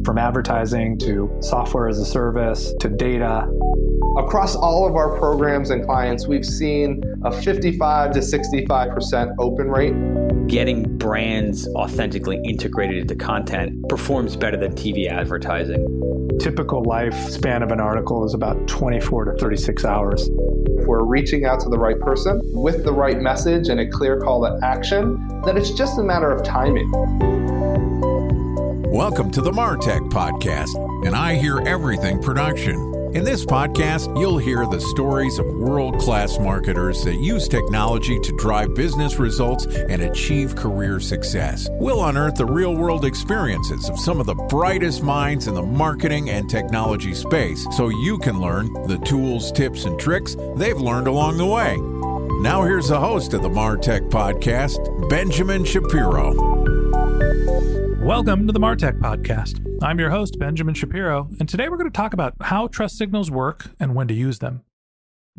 From advertising to software as a service to data. Across all of our programs and clients, we've seen a 55 to 65% open rate. Getting brands authentically integrated into content performs better than TV advertising. Typical lifespan of an article is about 24 to 36 hours. If we're reaching out to the right person with the right message and a clear call to action, then it's just a matter of timing. Welcome to the MarTech Podcast, and I Hear Everything production. In this podcast, you'll hear the stories of world-class marketers that use technology to drive business results and achieve career success. We'll unearth the real-world experiences of some of the brightest minds in the marketing and technology space so you can learn the tools, tips, and tricks they've learned along the way. Now here's the host of the MarTech Podcast, Benjamin Shapiro. Welcome to the MarTech Podcast. I'm your host, Benjamin Shapiro, and today we're going to talk about how trust signals work and when to use them.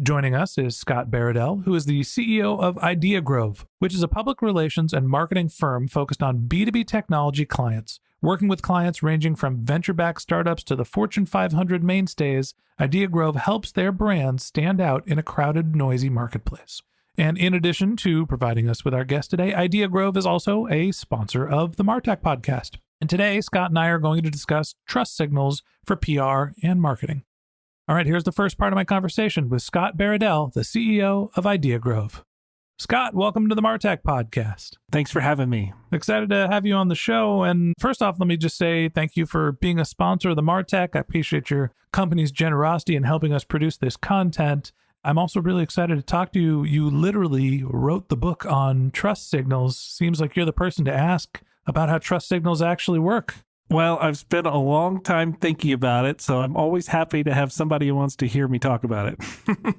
Joining us is Scott Baradell, who is the CEO of Idea Grove, which is a public relations and marketing firm focused on B2B technology clients. Working with clients ranging from venture-backed startups to the Fortune 500 mainstays, Idea Grove helps their brands stand out in a crowded, noisy marketplace. And in addition to providing us with our guest today, Idea Grove is also a sponsor of the MarTech Podcast. And today, Scott and I are going to discuss trust signals for PR and marketing. All right, here's the first part of my conversation with Scott Baradell, the CEO of Idea Grove. Scott, welcome to the MarTech Podcast. Thanks for having me. Excited to have you on the show. And first off, let me just say thank you for being a sponsor of the MarTech. I appreciate your company's generosity in helping us produce this content. I'm also really excited to talk to you. You literally wrote the book on trust signals. Seems like you're the person to ask about how trust signals actually work. Well, I've spent a long time thinking about it, so I'm always happy to have somebody who wants to hear me talk about it.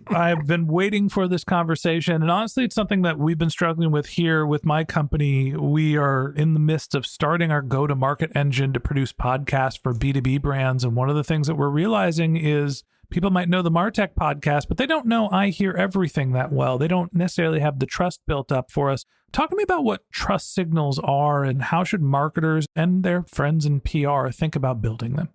I've been waiting for this conversation, and honestly, it's something that we've been struggling with here with my company. We are in the midst of starting our go-to-market engine to produce podcasts for B2B brands, and one of the things that we're realizing is people might know the MarTech Podcast, but they don't know I Hear Everything that well. They don't necessarily have the trust built up for us. Talk to me about what trust signals are and how should marketers and their friends in PR think about building them?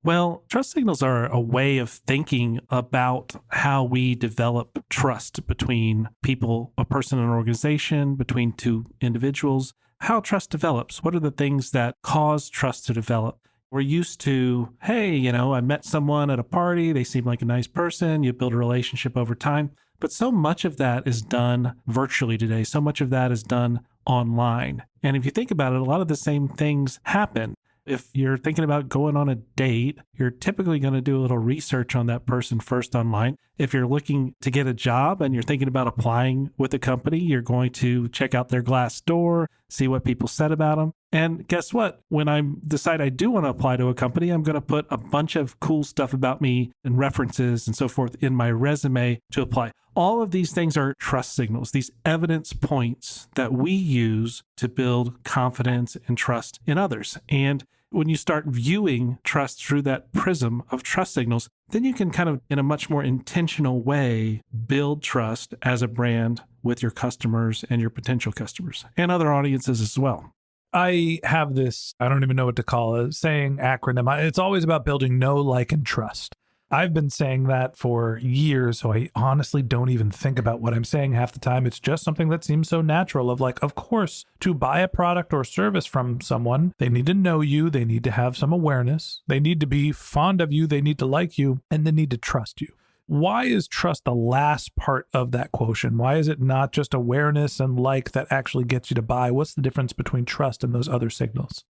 Well, trust signals are a way of thinking about how we develop trust between people, a person, and an organization, between two individuals, how trust develops. What are the things that cause trust to develop? We're used to, hey, I met someone at a party. They seem like a nice person. You build a relationship over time. But so much of that is done virtually today. So much of that is done online. And if you think about it, a lot of the same things happen. If you're thinking about going on a date, you're typically going to do a little research on that person first online. If you're looking to get a job and you're thinking about applying with a company, you're going to check out their Glassdoor, see what people said about them. And guess what? When I decide I do want to apply to a company, I'm going to put a bunch of cool stuff about me and references and so forth in my resume to apply. All of these things are trust signals, these evidence points that we use to build confidence and trust in others. And when you start viewing trust through that prism of trust signals, then you can kind of, in a much more intentional way, build trust as a brand with your customers and your potential customers and other audiences as well. I have this, I don't even know what to call it, saying acronym. It's always about building know, like, and trust. I've been saying that for years, so I honestly don't even think about what I'm saying half the time. It's just something that seems so natural of like, of course, to buy a product or service from someone, they need to know you, they need to have some awareness, they need to be fond of you, they need to like you, and they need to trust you. Why is trust the last part of that quotient? Why is it not just awareness and like that actually gets you to buy? What's the difference between trust and those other signals?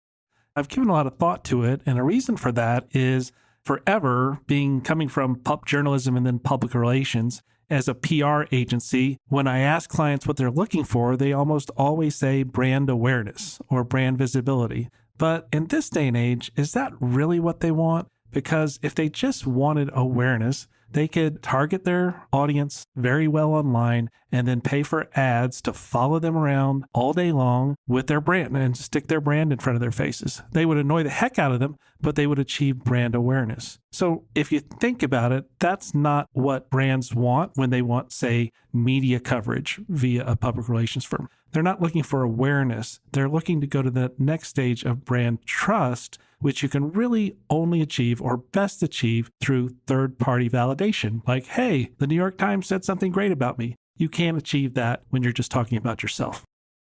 I've given a lot of thought to it, and a reason for that is forever coming from pub journalism and then public relations as a PR agency. When I ask clients what they're looking for, they almost always say brand awareness or brand visibility. But in this day and age, is that really what they want? Because if they just wanted awareness, they could target their audience very well online and then pay for ads to follow them around all day long with their brand and stick their brand in front of their faces. They would annoy the heck out of them, but they would achieve brand awareness. So if you think about it, that's not what brands want when they want, say, media coverage via a public relations firm. They're not looking for awareness. They're looking to go to the next stage of brand trust, which you can really only achieve or best achieve through third-party validation. Like, hey, the New York Times said something great about me. You can't achieve that when you're just talking about yourself.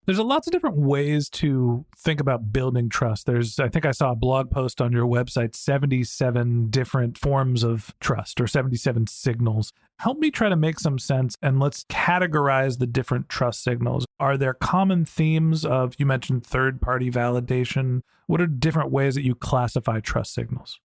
There's lots of different ways to think about building trust. I think I saw a blog post on your website, 77 different forms of trust or 77 signals. Help me try to make some sense and let's categorize the different trust signals. Are there common themes of, you mentioned third-party validation. What are different ways that you classify trust signals?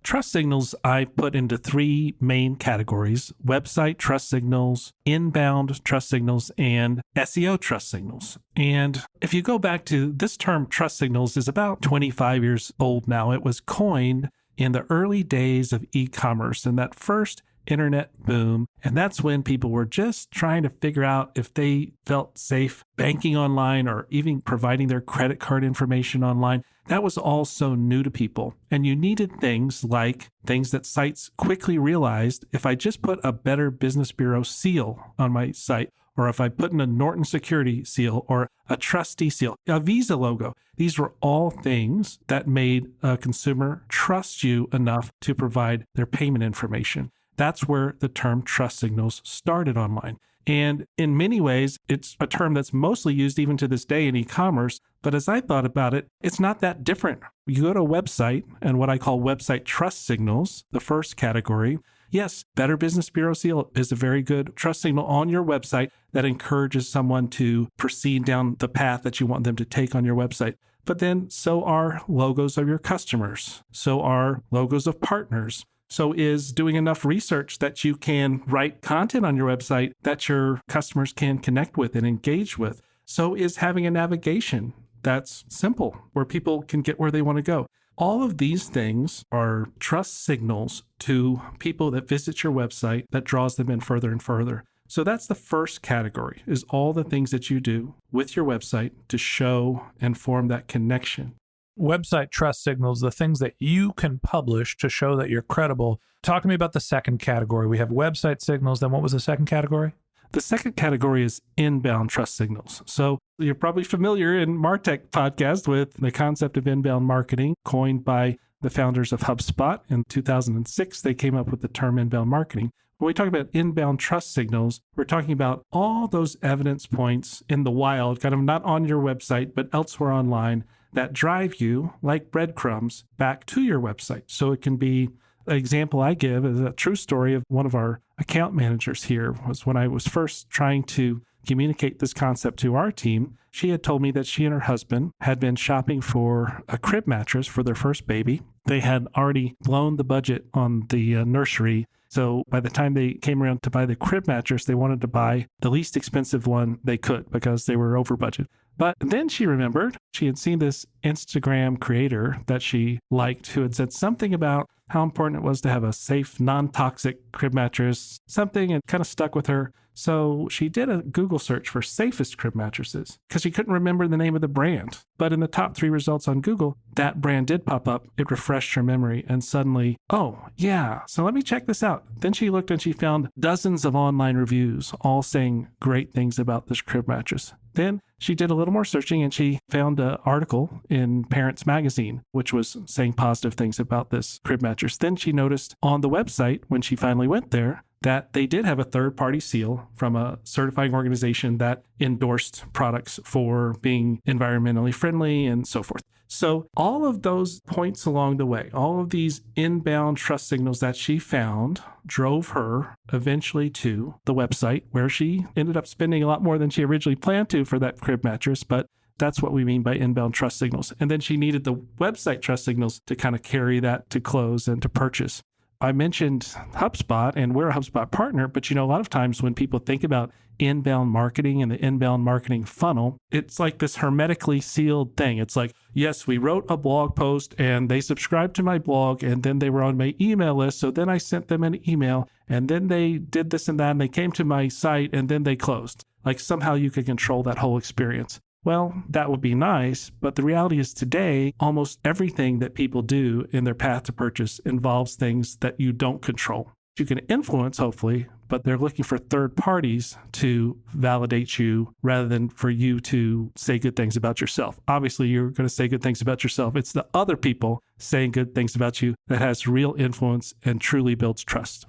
Trust signals I put into three main categories: website trust signals, inbound trust signals, and SEO trust signals. And if you go back to this term, trust signals is about 25 years old now. It was coined in the early days of e-commerce and that first internet boom. And that's when people were just trying to figure out if they felt safe banking online or even providing their credit card information online. That was all so new to people. And you needed things that sites quickly realized, if I just put a Better Business Bureau seal on my site, or if I put in a Norton Security seal or a Trustee seal, a Visa logo, these were all things that made a consumer trust you enough to provide their payment information. That's where the term trust signals started online. And in many ways, it's a term that's mostly used even to this day in e-commerce. But as I thought about it, it's not that different. You go to a website and what I call website trust signals, the first category. Yes, Better Business Bureau seal is a very good trust signal on your website that encourages someone to proceed down the path that you want them to take on your website. But then so are logos of your customers. So are logos of partners. So is doing enough research that you can write content on your website that your customers can connect with and engage with. So is having a navigation that's simple, where people can get where they want to go. All of these things are trust signals to people that visit your website that draws them in further and further. So that's the first category, is all the things that you do with your website to show and form that connection. Website trust signals, the things that you can publish to show that you're credible. Talk to me about the second category. We have website signals. Then what was the second category? The second category is inbound trust signals. So you're probably familiar in MarTech podcast with the concept of inbound marketing coined by the founders of HubSpot. In 2006, they came up with the term inbound marketing. When we talk about inbound trust signals, we're talking about all those evidence points in the wild, kind of not on your website, but elsewhere online, that drive you like breadcrumbs back to your website. So it can be, an example I give is a true story of one of our account managers here. Was when I was first trying to communicate this concept to our team, she had told me that she and her husband had been shopping for a crib mattress for their first baby. They had already blown the budget on the nursery. So by the time they came around to buy the crib mattress, they wanted to buy the least expensive one they could because they were over budget. But then she remembered she had seen this Instagram creator that she liked who had said something about how important it was to have a safe, non-toxic crib mattress, something it kind of stuck with her. So she did a Google search for safest crib mattresses because she couldn't remember the name of the brand. But in the top 3 results on Google, that brand did pop up. It refreshed her memory and suddenly, oh yeah, so let me check this out. Then she looked and she found dozens of online reviews all saying great things about this crib mattress. Then she did a little more searching and she found an article in Parents Magazine, which was saying positive things about this crib mattress. Then she noticed on the website, when she finally went there, that they did have a third-party seal from a certifying organization that endorsed products for being environmentally friendly and so forth. So all of those points along the way, all of these inbound trust signals that she found drove her eventually to the website where she ended up spending a lot more than she originally planned to for that crib mattress. But that's what we mean by inbound trust signals. And then she needed the website trust signals to kind of carry that to close and to purchase. I mentioned HubSpot, and we're a HubSpot partner, but a lot of times when people think about inbound marketing and the inbound marketing funnel, it's like this hermetically sealed thing. It's like, yes, we wrote a blog post and they subscribed to my blog and then they were on my email list. So then I sent them an email and then they did this and that and they came to my site and then they closed. Like somehow you could control that whole experience. Well, that would be nice, but the reality is today, almost everything that people do in their path to purchase involves things that you don't control. You can influence, hopefully, but they're looking for third parties to validate you rather than for you to say good things about yourself. Obviously, you're going to say good things about yourself. It's the other people saying good things about you that has real influence and truly builds trust.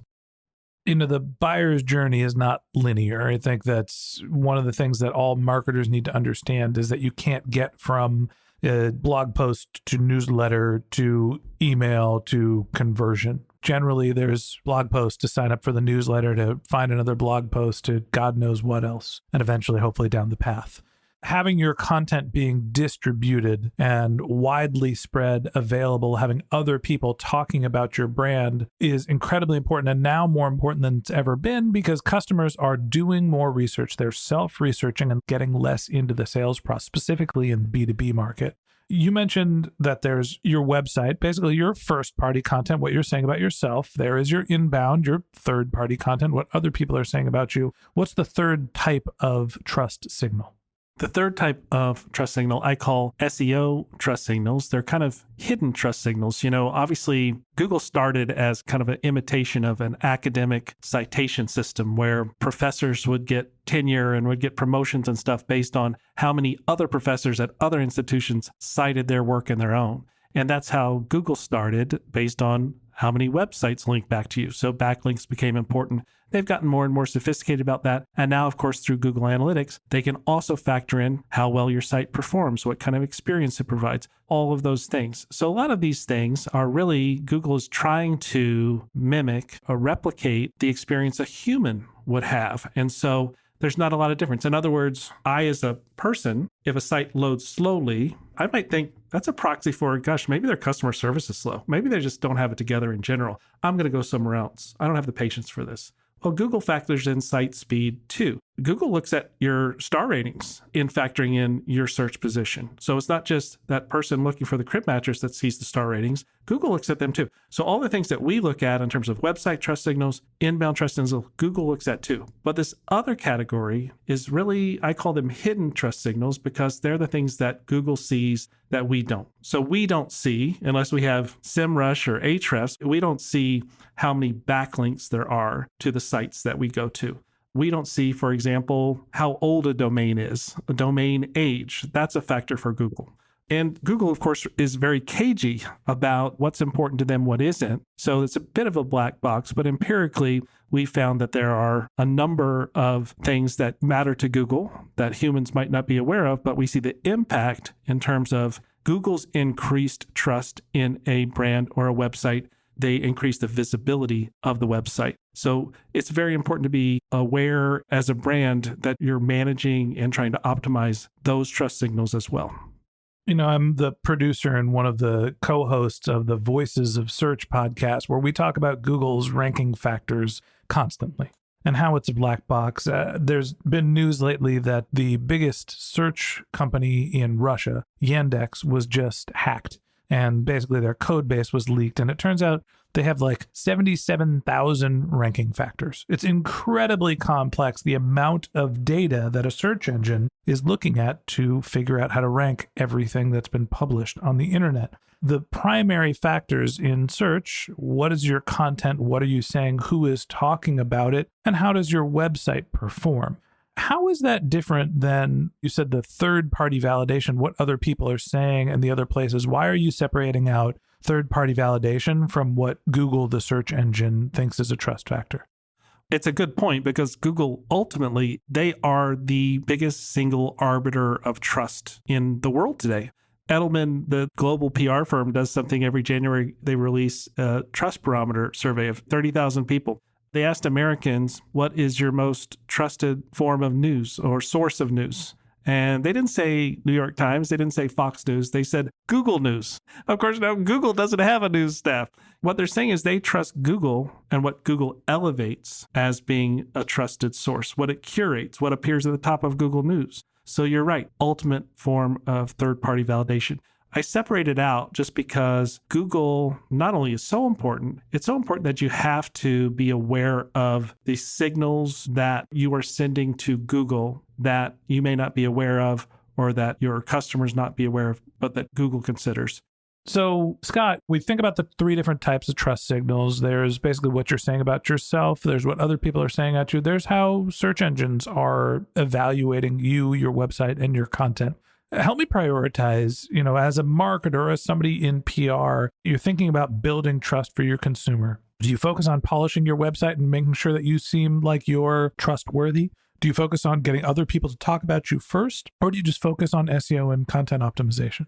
The buyer's journey is not linear. I think that's one of the things that all marketers need to understand is that you can't get from a blog post to newsletter to email to conversion. Generally, there's blog posts to sign up for the newsletter to find another blog post to God knows what else, and eventually, hopefully, down the path. Having your content being distributed and widely spread available, having other people talking about your brand is incredibly important, and now more important than it's ever been because customers are doing more research. They're self-researching and getting less into the sales process, specifically in the B2B market. You mentioned that there's your website, basically your first-party content, what you're saying about yourself. There is your inbound, your third-party content, what other people are saying about you. What's the third type of trust signal? The third type of trust signal I call SEO trust signals. They're kind of hidden trust signals. Obviously, Google started as kind of an imitation of an academic citation system where professors would get tenure and would get promotions and stuff based on how many other professors at other institutions cited their work in their own. And that's how Google started, based on how many websites link back to you. So backlinks became important. They've gotten more and more sophisticated about that. And now, of course, through Google Analytics, they can also factor in how well your site performs, what kind of experience it provides, all of those things. So a lot of these things are really Google is trying to mimic or replicate the experience a human would have. And so there's not a lot of difference. In other words, I as a person, if a site loads slowly, I might think that's a proxy for, gosh, maybe their customer service is slow. Maybe they just don't have it together in general. I'm going to go somewhere else. I don't have the patience for this. Well, Google factors in site speed too. Google looks at your star ratings in factoring in your search position. So it's not just that person looking for the crib mattress that sees the star ratings. Google looks at them too. So all the things that we look at in terms of website trust signals, inbound trust signals, Google looks at too. But this other category is really, I call them hidden trust signals because they're the things that Google sees that we don't. So we don't see, unless we have SEMrush or Ahrefs, we don't see how many backlinks there are to the sites that we go to. We don't see, for example, how old a domain is, a domain age. That's a factor for Google. And Google, of course, is very cagey about what's important to them, what isn't. So it's a bit of a black box, but empirically, we found that there are a number of things that matter to Google that humans might not be aware of, but we see the impact in terms of Google's increased trust in a brand or a website. They increase the visibility of the website. So it's very important to be aware as a brand that you're managing and trying to optimize those trust signals as well. I'm the producer and one of the co-hosts of the Voices of Search podcast, where we talk about Google's ranking factors constantly and how it's a black box. There's been news lately that the biggest search company in Russia, Yandex, was just hacked. And basically their code base was leaked. And it turns out they have like 77,000 ranking factors. It's incredibly complex, the amount of data that a search engine is looking at to figure out how to rank everything that's been published on the internet. The primary factors in search: what is your content? What are you saying? Who is talking about it? And how does your website perform? How is that different than, you said, the third-party validation, what other people are saying and the other places? Why are you separating out third-party validation from what Google, the search engine, thinks is a trust factor? It's a good point because Google, ultimately, they are the biggest single arbiter of trust in the world today. Edelman, the global PR firm, does something every January. They release a trust barometer survey of 30,000 people. They asked Americans, what is your most trusted form of news or source of news? And they didn't say New York Times. They didn't say Fox News. They said Google News. Of course, now Google doesn't have a news staff. What they're saying is they trust Google and what Google elevates as being a trusted source, what it curates, what appears at the top of Google News. So you're right, ultimate form of third-party validation. I separate it out just because Google not only is so important, it's so important that you have to be aware of the signals that you are sending to Google that you may not be aware of or that your customers not be aware of, but that Google considers. So, Scott, we think about the three different types of trust signals. There's basically what you're saying about yourself. There's what other people are saying about you. There's how search engines are evaluating you, your website, and your content. Help me prioritize, as a marketer, as somebody in PR, you're thinking about building trust for your consumer. Do you focus on polishing your website and making sure that you seem like you're trustworthy? Do you focus on getting other people to talk about you first? Or do you just focus on SEO and content optimization?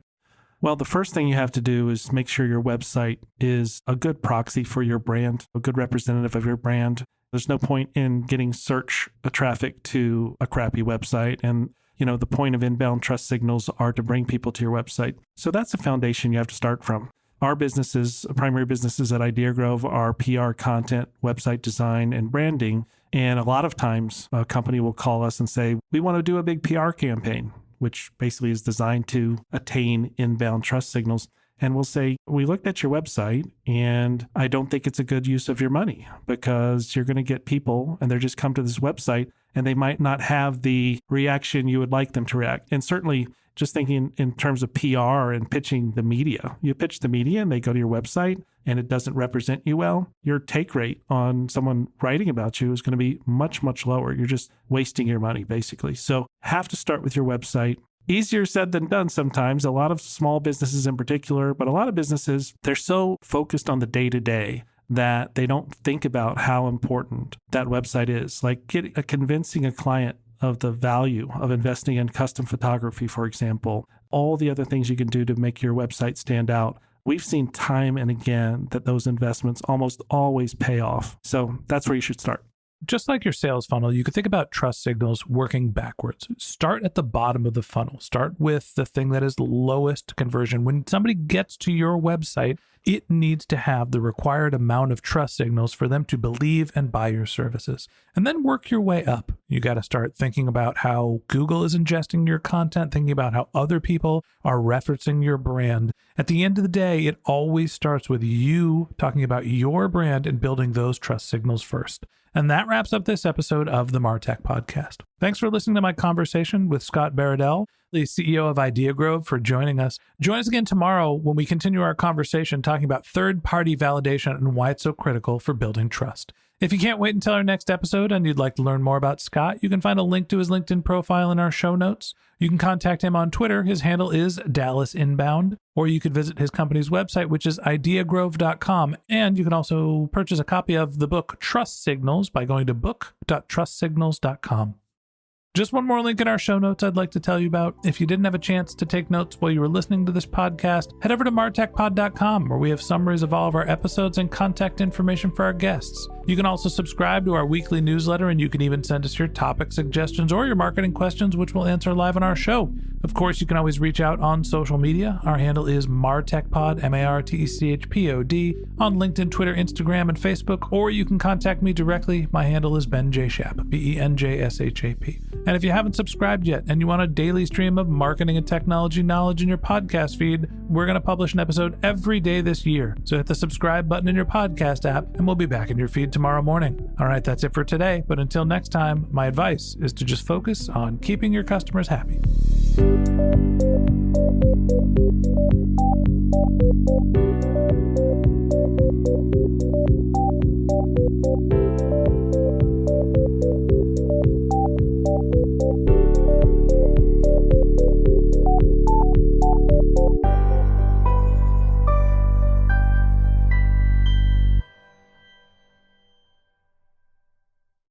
Well, the first thing you have to do is make sure your website is a good proxy for your brand, a good representative of your brand. There's no point in getting search traffic to a crappy website. And, the point of inbound trust signals are to bring people to your website. So that's the foundation you have to start from. Our businesses, primary businesses at Idea Grove, are PR, content, website design, and branding. And a lot of times a company will call us and say, we want to do a big PR campaign, which basically is designed to attain inbound trust signals. And we'll say, we looked at your website and I don't think it's a good use of your money because you're going to get people and they're just come to this website and they might not have the reaction you would like them to react. And certainly just thinking in terms of PR and pitching the media, you pitch the media and they go to your website and it doesn't represent you well, your take rate on someone writing about you is going to be much, much lower. You're just wasting your money, basically. So have to start with your website. Easier said than done sometimes. A lot of small businesses in particular, but a lot of businesses, they're so focused on the day-to-day that they don't think about how important that website is. Like convincing a client of the value of investing in custom photography, for example, all the other things you can do to make your website stand out. We've seen time and again that those investments almost always pay off. So that's where you should start. Just like your sales funnel, you could think about trust signals working backwards. Start at the bottom of the funnel. Start with the thing that is lowest conversion. When somebody gets to your website, it needs to have the required amount of trust signals for them to believe and buy your services. And then work your way up. You got to start thinking about how Google is ingesting your content, thinking about how other people are referencing your brand. At the end of the day, it always starts with you talking about your brand and building those trust signals first. And that wraps up this episode of the MarTech Podcast. Thanks for listening to my conversation with Scott Baradell, the CEO of Idea Grove, for joining us. Join us again tomorrow when we continue our conversation talking about third-party validation and why it's so critical for building trust. If you can't wait until our next episode and you'd like to learn more about Scott, you can find a link to his LinkedIn profile in our show notes. You can contact him on Twitter. His handle is DallasInbound. Or you could visit his company's website, which is ideagrove.com. And you can also purchase a copy of the book Trust Signals by going to book.trustsignals.com. Just one more link in our show notes I'd like to tell you about. If you didn't have a chance to take notes while you were listening to this podcast, head over to martechpod.com, where we have summaries of all of our episodes and contact information for our guests. You can also subscribe to our weekly newsletter, and you can even send us your topic suggestions or your marketing questions, which we'll answer live on our show. Of course, you can always reach out on social media. Our handle is MarTechPod, MarTechPod, on LinkedIn, Twitter, Instagram, and Facebook, or you can contact me directly. My handle is Ben J. Shap, BenJShap. And if you haven't subscribed yet and you want a daily stream of marketing and technology knowledge in your podcast feed, we're going to publish an episode every day this year. So hit the subscribe button in your podcast app and we'll be back in your feed tomorrow morning. All right, that's it for today. But until next time, my advice is to just focus on keeping your customers happy.